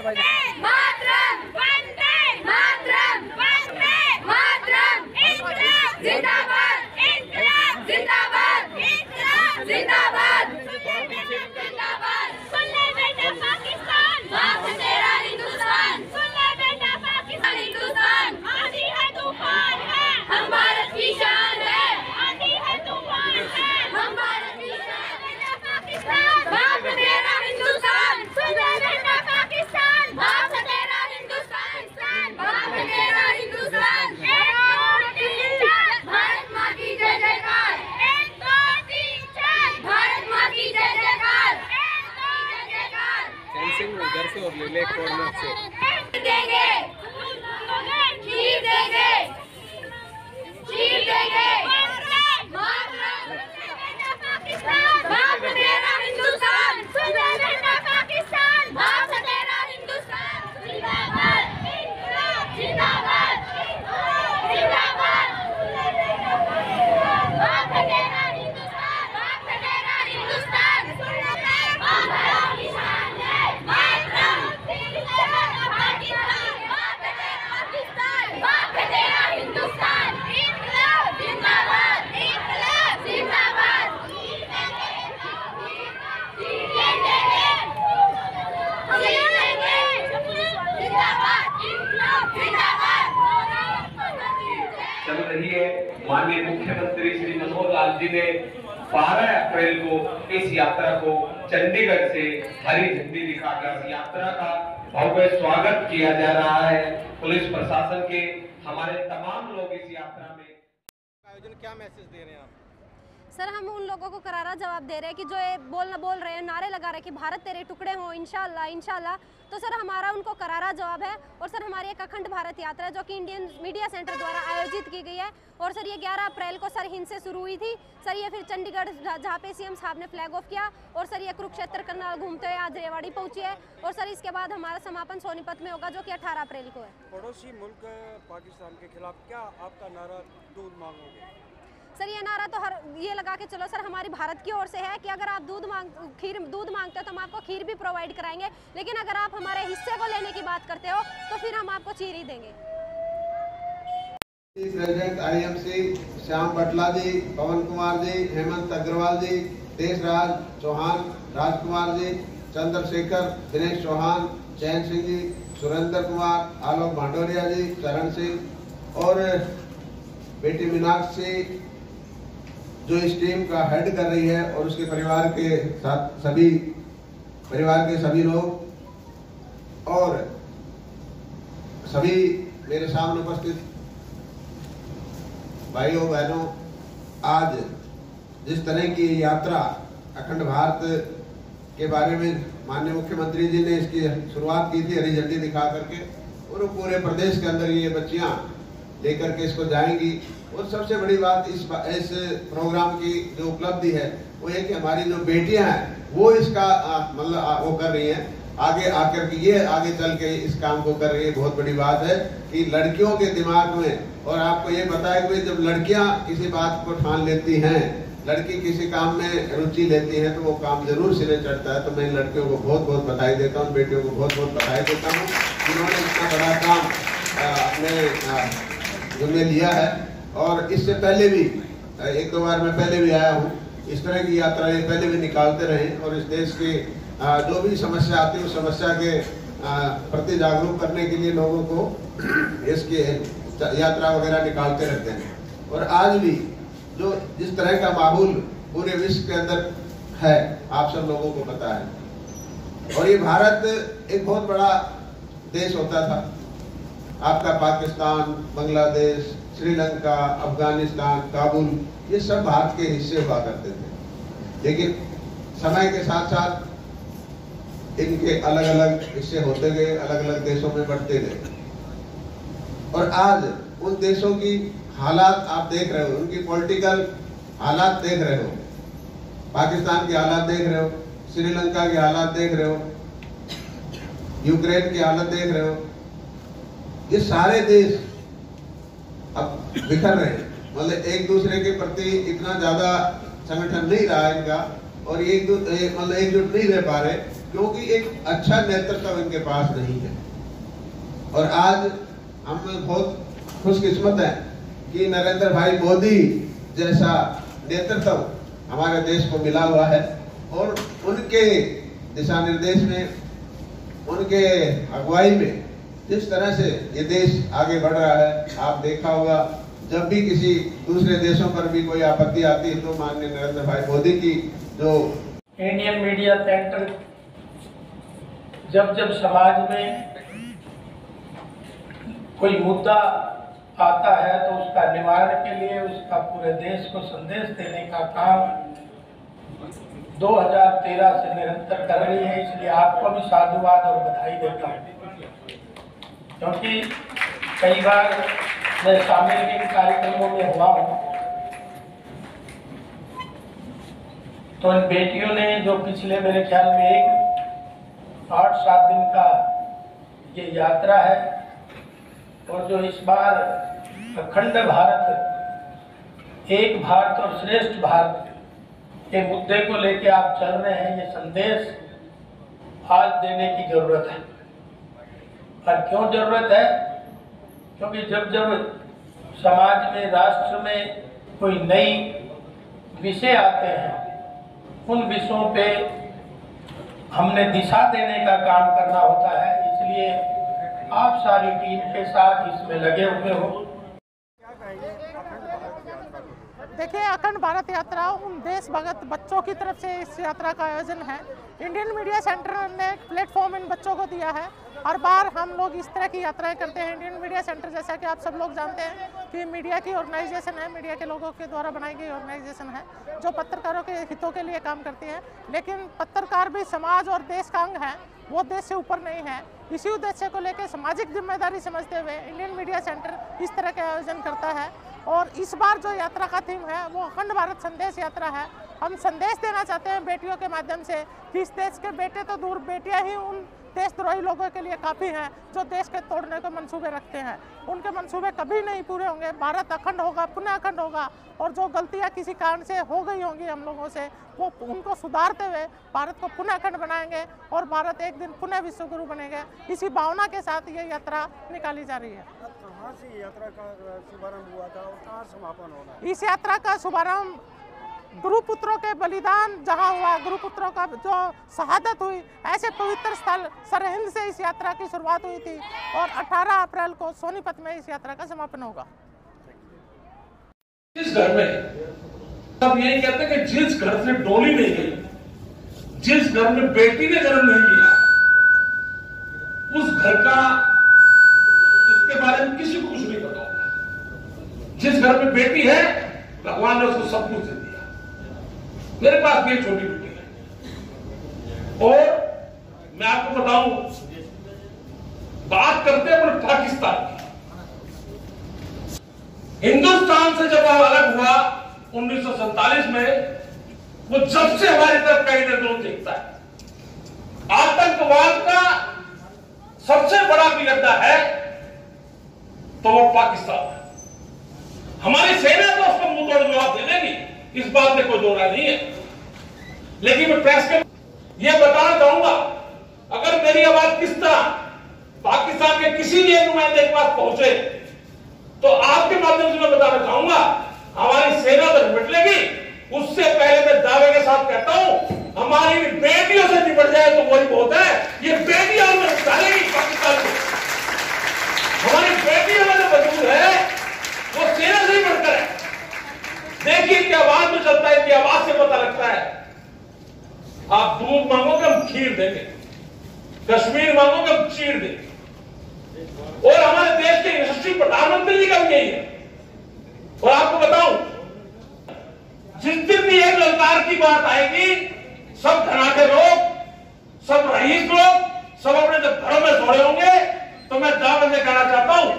मातरम, वंदे मातरम, वंदे मातरम, इंकलाब जिंदाबाद, इंकलाब जिंदाबाद, इंकलाब जिंदाबाद, जिंदाबाद। सुन ले बेटा पाकिस्तान, बाप तेरा हिंदुस्तान, सुन ले बेटा पाकिस्तान, हिंदुस्तान। आंधी है तूफान है, हम भारत की शान है, आंधी है तूफान है, हम भारत की शान है। पाकिस्तान, बाप तेरा हिंदुस्तान, सुन ले बेटा पाकिस्तान, बाप तेरा हिंदुस्तान, बाप तेरा हिंदुस्तान। एक दो तीन चार, भारत माँ की जय जयकार। एक दो तीन चार, भारत माँ की जय जयकार। एक दो जय जयकार। घर से और ले कॉर्नर से देंगे, जीत देंगे, जीत देंगे। पाकिस्तान, बाप तेरा हिंदुस्तान, सुन ले बेटा पाकिस्तान, बाप तेरा हिंदुस्तान। जिंदाबाद, जिंदाबाद, जिंदाबाद। बाप तेरा हिंदुस्तान, बाप तेरा हिंदुस्तान। भारत की शान है, मातरम, पाकिस्तान, बाप तेरा पाकिस्तान, बाप तेरा हिंदुस्तान। इंकलाब जिंदाबाद, इंकलाब जिंदाबाद। चल रही है। माननीय मुख्यमंत्री श्री मनोहर लाल जी ने 12 अप्रैल को इस यात्रा को चंडीगढ़ से हरी झंडी दिखाकर यात्रा का भव्य स्वागत किया जा रहा है। पुलिस प्रशासन के हमारे तमाम लोग इस यात्रा में आयोजन क्या मैसेज दे रहे हैं आप? सर, हम उन लोगों को करारा जवाब दे रहे हैं कि जो ये बोल रहे हैं, नारे लगा रहे हैं कि भारत तेरे टुकड़े हों इंशाल्लाह इंशाल्लाह। तो सर हमारा उनको करारा जवाब है। और सर हमारी एक अखंड भारत यात्रा है जो कि इंडियन मीडिया सेंटर द्वारा आयोजित की गई है। और सर ये 11 अप्रैल को सरहिंद से शुरू हुई थी। सर ये फिर चंडीगढ़ जहाँ पे सीएम साहब ने फ्लैग ऑफ किया। और सर ये कुरुक्षेत्र करनाल घूमते हुए आज रेवाड़ी पहुंची है। और सर इसके बाद हमारा समापन सोनीपत में होगा जो कि 18 अप्रैल को है। पड़ोसी मुल्क पाकिस्तान के खिलाफ क्या आपका नारा दूध मांगोगे? सर ये नारा तो ये लगा के चलो सर, हमारी भारत की ओर से है कि अगर आप दूध मांगते हो तो हम आपको खीर भी प्रोवाइड कराएंगे, लेकिन अगर आप हमारे हिस्से को लेने की बात करते हो तो फिर हम आपको चीर ही देंगे। प्रेसिडेंट आईएमसी श्याम बटला जी, पवन कुमार जी, हेमंत अग्रवाल जी, देशराज चौहान, राजकुमार जी, चंद्रशेखर, दिनेश चौहान, चैन सिंह जी, सुरेंद्र कुमार, आलोक भांडोरिया जी, चरण सिंह और बेटी मीनाक्षी जो इस टीम का हेड कर रही है, और उसके परिवार के साथ परिवार के सभी लोग और सभी मेरे सामने उपस्थित भाइयों बहनों, आज जिस तरह की यात्रा अखंड भारत के बारे में माननीय मुख्यमंत्री जी ने इसकी शुरुआत की थी हरी झंडी दिखा करके, और पूरे प्रदेश के अंदर ये बच्चियां लेकर के इसको जाएंगी। और सबसे बड़ी बात इस प्रोग्राम की जो उपलब्धि है वो ये कि हमारी जो बेटियां हैं वो इसका मतलब वो कर रही हैं, आगे आकर के ये आगे चल के इस काम को कर रही है। बहुत बड़ी बात है कि लड़कियों के दिमाग में, और आपको ये पता है कि जब लड़कियां किसी बात को ठान लेती हैं, लड़की किसी काम में रुचि लेती है तो वो काम जरूर सिरे चढ़ता है। तो मैं लड़कियों को बहुत बहुत बधाई देता हूँ, बेटियों को बहुत बहुत बधाई देता हूँ जिन्होंने इतना बड़ा काम अपने जिम्मे लिया है। और इससे पहले भी 1-2 बार मैं पहले भी आया हूँ, इस तरह की यात्रा ये पहले भी निकालते रहे, और इस देश की जो भी समस्या आती है उस समस्या के प्रति जागरूक करने के लिए लोगों को इसकी यात्रा वगैरह निकालते रहते हैं। और आज भी जो जिस तरह का माहौल पूरे विश्व के अंदर है आप सब लोगों को पता है। और ये भारत एक बहुत बड़ा देश होता था, आपका पाकिस्तान, बांग्लादेश, श्रीलंका, अफगानिस्तान, काबुल, ये सब भारत के हिस्से हुआ करते थे। लेकिन समय के साथ साथ इनके अलग अलग हिस्से होते गए, अलग अलग देशों में बढ़ते गए। और आज उन देशों की हालात आप देख रहे हो, उनकी पॉलिटिकल हालात देख रहे हो, पाकिस्तान के हालात देख रहे हो, श्रीलंका के हालात देख रहे हो, यूक्रेन की हालत देख रहे हो। ये सारे देश अब बिखर रहे हैं, मतलब एक दूसरे के प्रति इतना ज्यादा संगठन नहीं रहा इनका, और एकजुट नहीं रह पा रहे। क्योंकि एक अच्छा नेतृत्व इनके पास नहीं है। और आज हम बहुत खुशकिस्मत हैं कि नरेंद्र भाई मोदी जैसा नेतृत्व हमारे देश को मिला हुआ है और उनके दिशा निर्देश में, उनके अगुवाई में जिस तरह से ये देश आगे बढ़ रहा है, आप देखा होगा जब भी किसी दूसरे देशों पर भी कोई आपत्ति आती है तो माननीय नरेंद्र भाई मोदी की जो इंडियन मीडिया सेंटर जब समाज में कोई मुद्दा आता है तो उसका निवारण के लिए उसका पूरे देश को संदेश देने का काम 2013 से निरंतर कर रही है। इसलिए आपको भी साधुवाद और बधाई देता हूँ, क्योंकि कई बार मैं शामिल इन कार्यक्रमों में हुआ हूँ तो इन बेटियों ने जो पिछले मेरे ख्याल में 8-7 दिन का ये यात्रा है और जो इस बार अखंड भारत, एक भारत और श्रेष्ठ भारत के मुद्दे को लेकर आप चल रहे हैं, ये संदेश आज देने की जरूरत है। और क्यों जरूरत है? क्योंकि जब समाज में, राष्ट्र में कोई नई विषय आते हैं, उन विषयों पे हमने दिशा देने का काम करना होता है। इसलिए आप सारी टीम के साथ इसमें लगे हुए हो। देखिए, अखंड भारत यात्रा उन देशभक्त बच्चों की तरफ से इस यात्रा का आयोजन है। इंडियन मीडिया सेंटर ने एक प्लेटफॉर्म इन बच्चों को दिया है। हर बार हम लोग इस तरह की यात्राएं करते हैं। इंडियन मीडिया सेंटर, जैसा कि आप सब लोग जानते हैं कि मीडिया की ऑर्गेनाइजेशन है, मीडिया के लोगों के द्वारा बनाई गई ऑर्गेनाइजेशन है जो पत्रकारों के हितों के लिए काम करती है। लेकिन पत्रकार भी समाज और देश का अंग है, वो देश से ऊपर नहीं है। इसी उद्देश्य को लेकर सामाजिक जिम्मेदारी समझते हुए इंडियन मीडिया सेंटर इस तरह के आयोजन करता है। और इस बार जो यात्रा का थीम है वो अखंड भारत संदेश यात्रा है। हम संदेश देना चाहते हैं बेटियों के माध्यम से कि इस देश के बेटे तो दूर, बेटियां ही उन देशद्रोही लोगों के लिए काफ़ी हैं जो देश के तोड़ने के मंसूबे रखते हैं। उनके मंसूबे कभी नहीं पूरे होंगे। भारत अखंड होगा, पुनः अखंड होगा। और जो गलतियां किसी कारण से हो गई होंगी हम लोगों से, वो उनको सुधारते हुए भारत को पुनः अखंड बनाएंगे और भारत एक दिन पुनः विश्वगुरु बनेगा। इसी भावना के साथ ये यात्रा निकाली जा रही है। कहाँ से यात्रा का शुभारंभ हुआ था और कहाँ समापन होना? इस यात्रा का शुभारंभ गुरुपुत्रों के बलिदान जहां हुआ, गुरुपुत्रों का जो शहादत हुई, ऐसे पवित्र स्थल सरहिंद से इस यात्रा की शुरुआत हुई थी और 18 अप्रैल को सोनीपत में इस यात्रा का समापन होगा। जिस घर में सब यही कहते हैं कि जिस घर से डोली नहीं गई, जिस घर में बेटी ने जन्म नहीं लिया, उस घर का, उसके बारे में किसी को कुछ नहीं पता होगा। जिस घर में बेटी है, भगवान ने उसको सब कुछ दे दिया। मेरे पास भी एक छोटी बेटी है और मैं आपको बताऊं, बात करते हैं अपने पाकिस्तान की। हिंदुस्तान से जब वो अलग हुआ 1947 में, वो जब से हमारी तरफ कई नजरों देखता है। आतंकवाद का सबसे बड़ा बिगड़ता है तो वो पाकिस्तान है। हमारी सेना तो उसको मुंह तोड़ जवाब दे देगी, इस बात में कोई दो राय नहीं है। लेकिन मैं प्रेस के ये बताना चाहूंगा, अगर मेरी आवाज किस तरह पाकिस्तान के किसी भी नुमाइंदे के पास पहुंचे तो आपके माध्यम से मैं बताना चाहूंगा, हमारी सेना तो निपट लेगी। उससे पहले मैं दावे के साथ कहता हूं, हमारी बेटियों से निपट जाए तो वही बहुत है। ये बेटियां हमें डालेगी पाकिस्तान को। हमारी बेटियों में जो मजबूत है वो सेना से ही बढ़कर है। देखिए कि आवाज में चलता है, कि आवाज से पता लगता है। आप दूध मांगोगे हम खीर देंगे, कश्मीर मांगोगे हम चीर देंगे। और हमारे देश के यशस्वी प्रधानमंत्री जी का भी यही है। और आपको बताऊं, जिस दिन भी एक ललकार की बात आएगी, सब धनाढ़ लोग, सब रईस लोग, सब अपने जब घरों में सोए होंगे, तो मैं दावे से कहना चाहता हूं,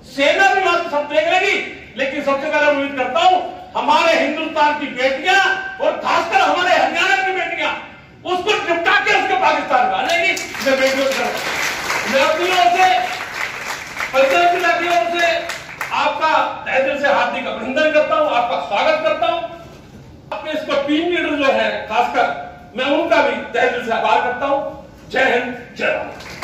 सेना भी बात सब देख लेगी। लेकिन सबसे पहले उम्मीद करता हूं हमारे हिंदुस्तान की बेटियां और खासकर हमारे हरियाणा की बेटियां उसको निपटा के उसके पाकिस्तान में आ जाएगी। मैं बेटियों मैं अपनी ओर से, पंचायती की ओर से आपका तहे दिल से हार्दिक अभिनंदन करता हूं, आपका स्वागत करता हूं। आपके इसका टीम लीडर जो है, खासकर मैं उनका भी तहे दिल से आभार करता हूं। जय हिंद, जय भारत।